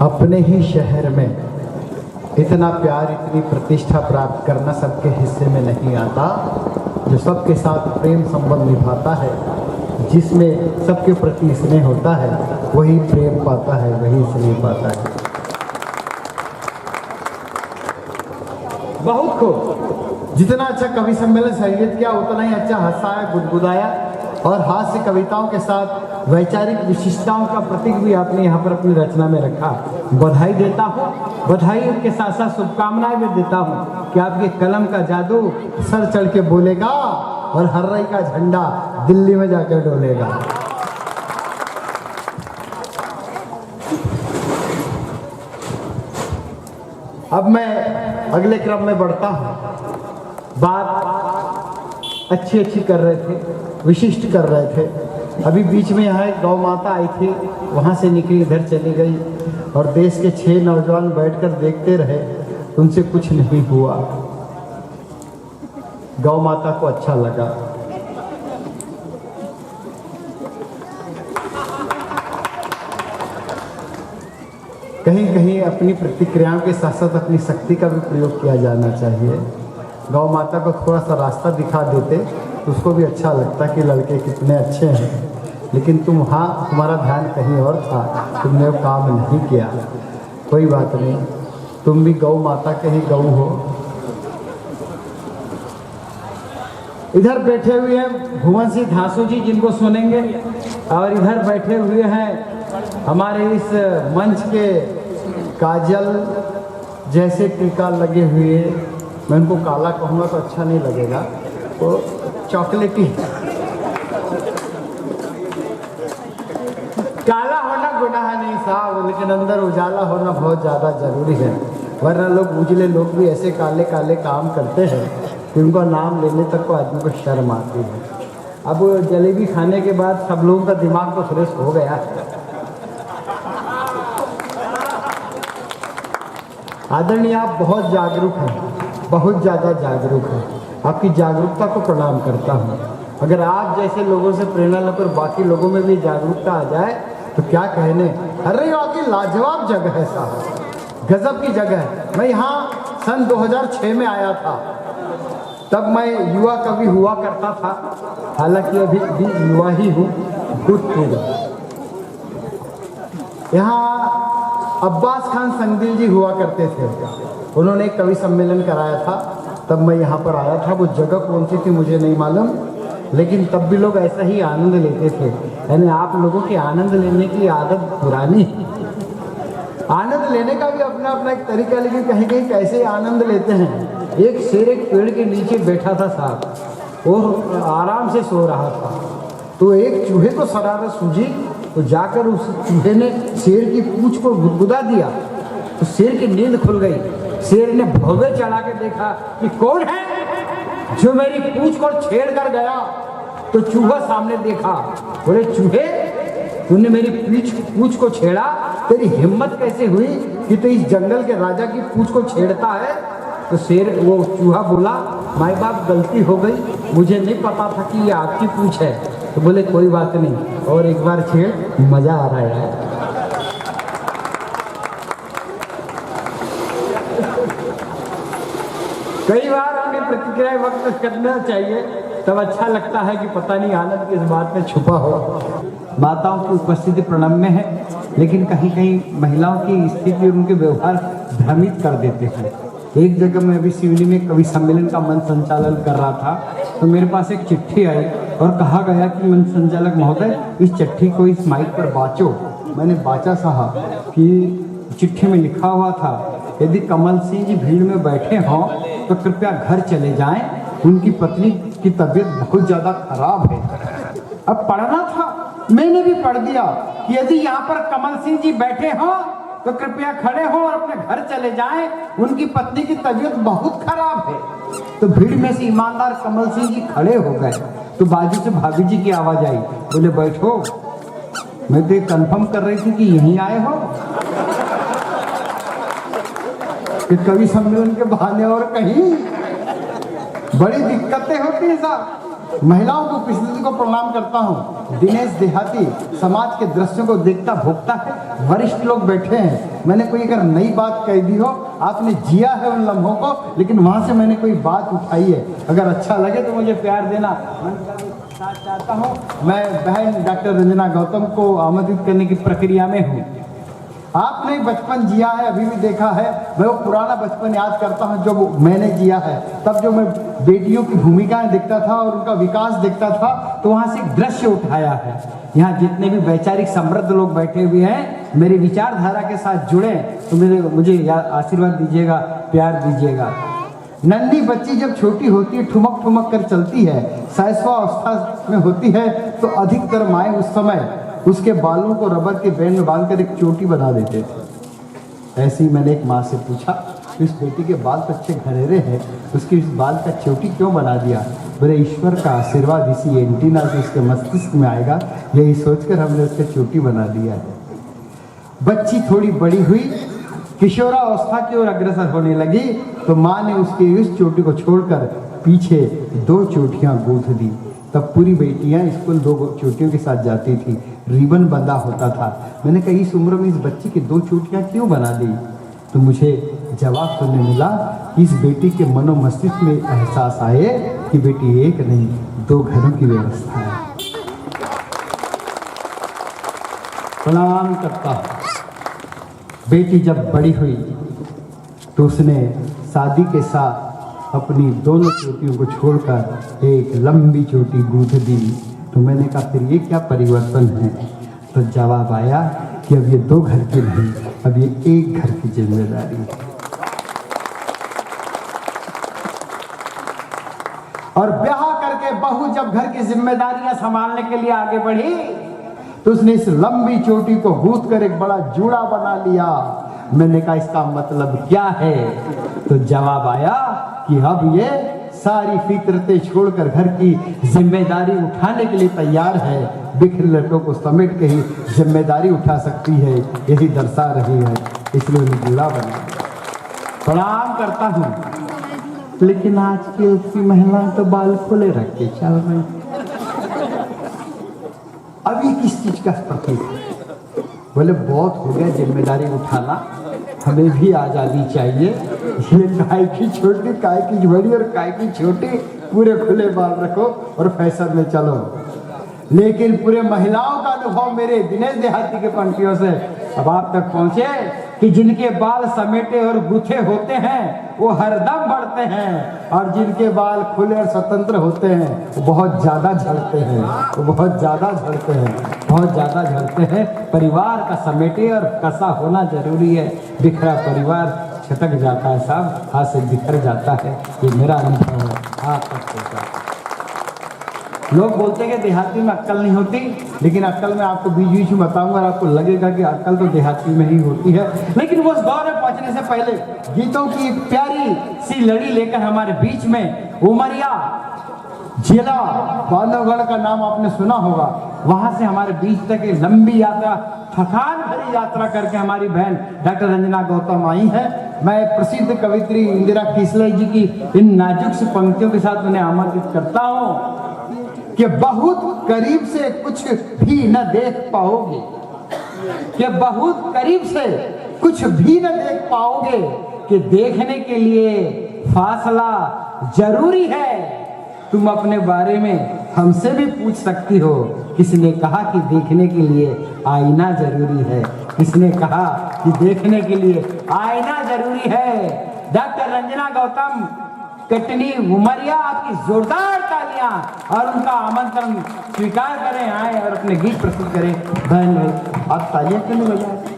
अपने ही शहर में इतना प्यार, इतनी प्रतिष्ठा प्राप्त करना सबके हिस्से में नहीं आता। जो सबके साथ प्रेम संबंध निभाता है, जिसमें सबके प्रति स्नेह होता है, वही प्रेम पाता है, वही स्नेह पाता है। बहुत खूब। जितना अच्छा कवि सम्मेलन संगीत किया, उतना ही अच्छा हंसाया, गुदगुदाया और हास्य कविताओं के साथ वैचारिक विशिष्टताओं का प्रतीक भी आपने यहाँ पर अपनी रचना में रखा। बधाई देता हूँ, बधाई के साथ साथ शुभकामनाएं भी देता हूँ कि आपके कलम का जादू सर चढ़ के बोलेगा और हर्रई का झंडा दिल्ली में जाकर डोलेगा। अब मैं अगले क्रम में बढ़ता हूँ। बात अच्छी कर रहे थे, विशिष्ट कर रहे थे। अभी बीच में यहाँ एक गौ माता आई थी, वहाँ से निकली इधर चली गई और देश के 6 नौजवान बैठकर देखते रहे, उनसे कुछ नहीं हुआ। गौ माता को अच्छा लगा। कहीं कहीं अपनी प्रतिक्रियाओं के साथ साथ अपनी शक्ति का भी प्रयोग किया जाना चाहिए। गौ माता को थोड़ा सा रास्ता दिखा देते तो उसको भी अच्छा लगता कि लड़के कितने अच्छे हैं, लेकिन तुम्हारा ध्यान कहीं और था, तुमने वो काम नहीं किया। कोई बात नहीं, तुम भी गौ माता के ही गौ हो। इधर बैठे हुए हैं भुवन सिंह धासू जी, जिनको सुनेंगे, और इधर बैठे हुए हैं हमारे इस मंच के काजल जैसे टीका लगे हुए, मैं उनको काला कहूँगा तो अच्छा नहीं लगेगा, तो चॉकलेटी। काला होना गुनाह नहीं साहब, लेकिन अंदर उजाला होना बहुत ज़्यादा ज़रूरी है, वरना लोग उजले लोग भी ऐसे काले काले काम करते हैं कि उनका नाम लेने तक को आदमी को शर्म आती है। अब जलेबी खाने के बाद सब लोगों का दिमाग तो फ्रेश हो गया। आदरणीय, आप बहुत जागरूक हैं, बहुत ज़्यादा जागरूक हैं। आपकी जागरूकता को प्रणाम करता हूँ। अगर आप जैसे लोगों से प्रेरणा लेकर बाकी लोगों में भी जागरूकता आ जाए तो क्या कहने। अरे वाकई लाजवाब जगह है साहब, गजब की जगह है। मैं यहाँ सन 2006 में आया था, तब मैं युवा कवि हुआ करता था, हालांकि अभी भी युवा ही हूँ, भूतपूर्व। यहाँ अब्बास खान संगदिल जी हुआ करते थे, उन्होंने एक कवि सम्मेलन कराया था, तब मैं यहाँ पर आया था। वो जगह कौन सी थी मुझे नहीं मालूम, लेकिन तब भी लोग ऐसा ही आनंद लेते थे। यानी आप लोगों की आनंद लेने की आदत पुरानी, आनंद लेने का भी अपना अपना एक तरीका, लेकिन कहीं कहीं कैसे आनंद लेते हैं। एक शेर एक पेड़ के नीचे बैठा था साहब और आराम से सो रहा था, तो एक चूहे को शरारत सूझी, तो जाकर उस चूहे ने शेर की पूंछ को गुदगुदा दिया, तो शेर की नींद खुल गई। शेर ने भौवे चढ़ा के देखा कि कौन है जो मेरी पूंछ को छेड़ कर गया। तो चूहा सामने देखा, बोले चूहे, तूने मेरी पूंछ को छेड़ा, तेरी हिम्मत कैसे हुई कि तू इस जंगल के राजा की पूंछ को छेड़ता है। तो शेर, वो चूहा बोला, माई बाप गलती हो गई, मुझे नहीं पता था कि ये आपकी पूंछ है। तो बोले कोई बात नहीं, और एक बार छेड़, मजा आ रहा है। कई बार अपनी प्रतिक्रिया वक्त करना चाहिए, तब अच्छा लगता है कि पता नहीं आनंद किस बात में छुपा हो। माताओं की उपस्थिति प्रणम्य है, लेकिन कहीं कहीं महिलाओं की स्थिति और उनके व्यवहार भ्रमित कर देते हैं। एक जगह मैं अभी सिवनी में कवि सम्मेलन का मंच संचालन कर रहा था, तो मेरे पास एक चिट्ठी आई और कहा गया कि मंच संचालक महोदय, इस चिट्ठी को इस माइक पर बाँचो। मैंने बाँचा साहब कि चिट्ठी में लिखा हुआ था, यदि कमल सिंह जी भीड़ में बैठे हों तो कृपया घर चले जाएं, उनकी पत्नी की तबीयत बहुत ज़्यादा खराब है। अब पढ़ना था, मैंने भी पढ़ दिया कि यदि यहाँ पर कमल सिंह जी बैठे हों तो कृपया खड़े हो और अपने घर चले जाएं, उनकी पत्नी की तबीयत बहुत खराब है। तो भीड़ में से ईमानदार कमल सिंह जी खड़े हो गए, तो बाजू से भाभी जी की आवाज आई, बोले बैठो। मैं तो ये कंफर्म कर रही थी कि यहीं आए हो कि कवि सम्मेलन के बहाने और कहीं। बड़ी दिक्कतें होती हैं साहब। महिलाओं की उपस्थिति को प्रणाम करता हूँ। दिनेश देहाती समाज के दृश्यों को देखता भोगता है। वरिष्ठ लोग बैठे हैं। मैंने कोई अगर नई बात कह दी हो, आपने जिया है उन लम्हों को, लेकिन वहाँ से मैंने कोई बात उठाई है, अगर अच्छा लगे तो मुझे प्यार देना साथ चाहता हूँ। मैं बहन डॉक्टर रंजना गौतम को आमंत्रित करने की प्रक्रिया में हूँ। आपने बचपन जिया है, अभी भी देखा है। मैं वो पुराना बचपन याद करता हूँ जो मैंने जिया है। तब जो मैं बेटियों की भूमिकाएं देखता था और उनका विकास देखता था, तो वहाँ से एक दृश्य उठाया है। यहाँ जितने भी वैचारिक समृद्ध लोग बैठे हुए हैं, मेरी विचारधारा के साथ जुड़े, तो मुझे आशीर्वाद दीजिएगा, प्यार दीजिएगा। नन्ही बच्ची जब छोटी होती है, ठुमक ठुमक कर चलती है, शैशवावस्था में होती है, तो अधिकतर माएँ उस समय उसके बालों को रबर के बैंड में बांधकर एक चोटी बना देते थे। ऐसे ही मैंने एक माँ से पूछा, इस बेटी के बाल तो अच्छे घरेरे हैं, उसकी इस बाल का चोटी क्यों बना दिया? मेरे ईश्वर का आशीर्वाद इसी एंटीना से उसके मस्तिष्क में आएगा, यही सोचकर हमने उसके चोटी बना दिया है। बच्ची थोड़ी बड़ी हुई, किशोरावस्था की ओर अग्रसर होने लगी, तो माँ ने उसकी इस चोटी को छोड़कर पीछे 2 चोटियाँ गूंथ दी। तब पूरी बेटियां स्कूल 2 चोटियों के साथ जाती थी, रिबन बंधा होता था। मैंने कहा इस उम्र में इस बच्ची की 2 चोटियां क्यों बना दी? तो मुझे जवाब सुनने मिला, इस बेटी के मनो मस्तिष्क में एहसास आए कि बेटी एक नहीं 2 घरों की व्यवस्था है। प्रणाम करता हूं। बेटी जब बड़ी हुई तो उसने शादी के साथ अपनी दोनों चोटियों को छोड़कर एक लंबी चोटी गूंथ दी। तो मैंने कहा फिर ये क्या परिवर्तन है? तो जवाब आया कि अब ये 2 घर की नहीं, अब ये 1 घर की जिम्मेदारी है। और ब्याह करके बहू जब घर की जिम्मेदारियां संभालने के लिए आगे बढ़ी, तो उसने इस लंबी चोटी को गूंथ कर एक बड़ा जूड़ा बना लिया। मैंने कहा इसका मतलब क्या है? तो जवाब आया कि अब ये सारी फिक्रतें छोड़कर घर की जिम्मेदारी उठाने के लिए तैयार है। बिखरे लड़कों को समेट के ही जिम्मेदारी उठा सकती है, यही दर्शा रही है, इसलिए मैं जूड़ा बना। प्रणाम करता हूँ। लेकिन आज की महिलाएं तो बाल खुले रख के चल रही। अब ये किस चीज का प्रतीक है? बोले बहुत हो गया जिम्मेदारी उठाना, हमें भी आज़ादी चाहिए। ये काय की छोटी, काय की बड़ी और काय की छोटी, पूरे खुले बाल रखो और फैशन में चलो। लेकिन पूरे महिलाओं का अनुभव मेरे दिनेश देहाती के पंक्तियों से अब आप तक पहुंचे कि जिनके बाल समेटे और गुथे होते हैं वो हरदम बढ़ते हैं, और जिनके बाल खुले और स्वतंत्र होते हैं वो बहुत ज़्यादा झड़ते हैं, बहुत ज़्यादा झड़ते हैं। परिवार का समेटे और कसा होना जरूरी है। बिखरा परिवार छटक जाता है, सब हाथ से बिखर जाता है। ये मेरा अनुभव है, आप तक सोचा। लोग बोलते हैं कि देहाती में अक्ल नहीं होती, लेकिन अक्ल में आपको बीच बीच में बताऊंगा और आपको लगेगा कि अक्ल तो देहाती में ही होती है। लेकिन वो उस दौर में पहुंचने से पहले गीतों की एक प्यारी सी लड़ी लेकर हमारे बीच में उमरिया जिला बांधवगढ़ का नाम आपने सुना होगा, वहां से हमारे बीच तक एक लंबी यात्रा, थकान भरी यात्रा करके हमारी बहन डॉक्टर रंजना गौतम आई है। मैं प्रसिद्ध कवित्री इंदिरा किसले जी की इन नाजुक सी पंक्तियों के साथ उन्हें आमंत्रित करता हूँ कि बहुत करीब से कुछ भी न देख पाओगे, कि बहुत करीब से कुछ भी न देख पाओगे, कि देखने के लिए फासला जरूरी है। तुम अपने बारे में हमसे भी पूछ सकती हो, किसने कहा कि देखने के लिए आईना जरूरी है? किसने कहा कि देखने के लिए आईना जरूरी है? डॉक्टर रंजना गौतम कटनी उमरिया, आपकी जोरदार तालियां और उनका आमंत्रण स्वीकार करें, आए और अपने गीत प्रस्तुत करें। बहन आप तालियां क्यों नहीं बजाएं?